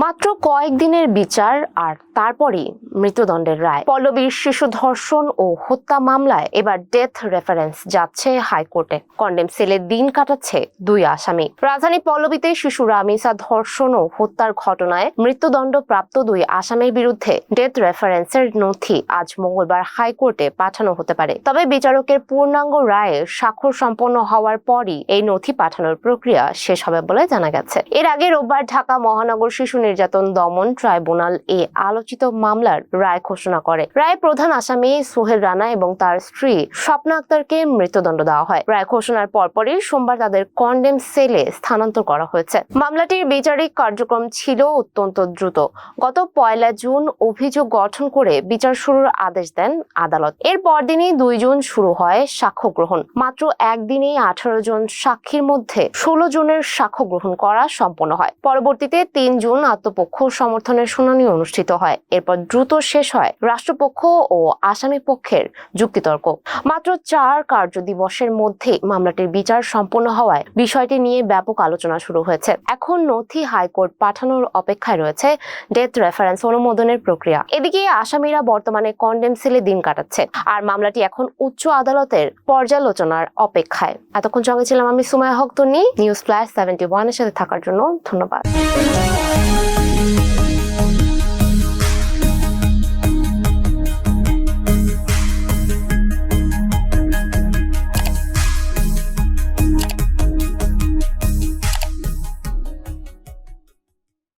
মাত্র কয়েকদিনের বিচার আর তারপরই মৃত্যুদণ্ডের রায়। পল্লবীর শিশু ধর্ষণ ও হত্যা মামলায় এবার ডেথ রেফারেন্স যাচ্ছে হাইকোর্টে। কন্ডেম সেলে দিন কাটাচ্ছে দুই আসামি। রাজধানী পল্লবীতে শিশু রামিসা ধর্ষণ ও হত্যার ঘটনায় মৃত্যুদণ্ড প্রাপ্ত দুই আসামির বিরুদ্ধে ডেথ রেফারেন্সের নথি আজ মঙ্গলবার হাইকোর্টে পাঠানো হতে পারে। তবে বিচারকের পূর্ণাঙ্গ রায়ে স্বাক্ষর সম্পন্ন হওয়ার পরই এই নথি পাঠানোর প্রক্রিয়া শেষ হবে বলে জানা গেছে। এর আগে রোববার ঢাকা মহানগর শিশু নির্যাতন দমন ট্রাইব্যুনাল এই আলোচিত মামলার রায় ঘোষণা করে। রায়ে প্রধান আসামি সোহেল রানা এবং তার স্ত্রী স্বপ্না আক্তারকে মৃত্যুদণ্ড দেওয়া হয়। রায় ঘোষণার পরপরই সোমবার তাদের কন্ডেম সেলে স্থানান্তর করা হয়েছে। মামলাটির বিচারিক কার্যক্রম ছিল অত্যন্ত দ্রুত। গত 1 জুন অভিযোগ গঠন করে বিচার শুরুর আদেশ দেন আদালত। এর পরদিনই 2 জুন শুরু হয় সাক্ষ্য গ্রহণ। মাত্র একদিনে 18 জন সাক্ষীর মধ্যে 16 জনের সাক্ষ্য গ্রহণ করা সম্পন্ন হয়। পরবর্তীতে 3 জুন আত্মপক্ষ সমর্থনের শুনানি অনুষ্ঠিত হয়। এরপর দ্রুত শেষ হয় রাষ্ট্রপক্ষ ও আসামি পক্ষের যুক্তিতর্ক। মাত্র 4 কার্য দিবসের মধ্যে মামলাটির বিচার সম্পন্ন হওয়ায় বিষয়টি নিয়ে ব্যাপক আলোচনা শুরু হয়েছে। এখন নথি হাইকোর্ট পাঠানোর অপেক্ষায় রয়েছে ডেথ রেফারেন্স অনুমোদনের প্রক্রিয়া। এদিকে আসামিরা বর্তমানে কন্ডেম সেলে দিন কাটাচ্ছে, আর মামলাটি এখন উচ্চ আদালতের পর্যালোচনার অপেক্ষায়। এতক্ষণ সঙ্গে ছিলাম আমি সুমাইয়া হক তন্নি। নিউজ ফ্ল্যাশ 71 এর সাথে থাকার জন্য ধন্যবাদ।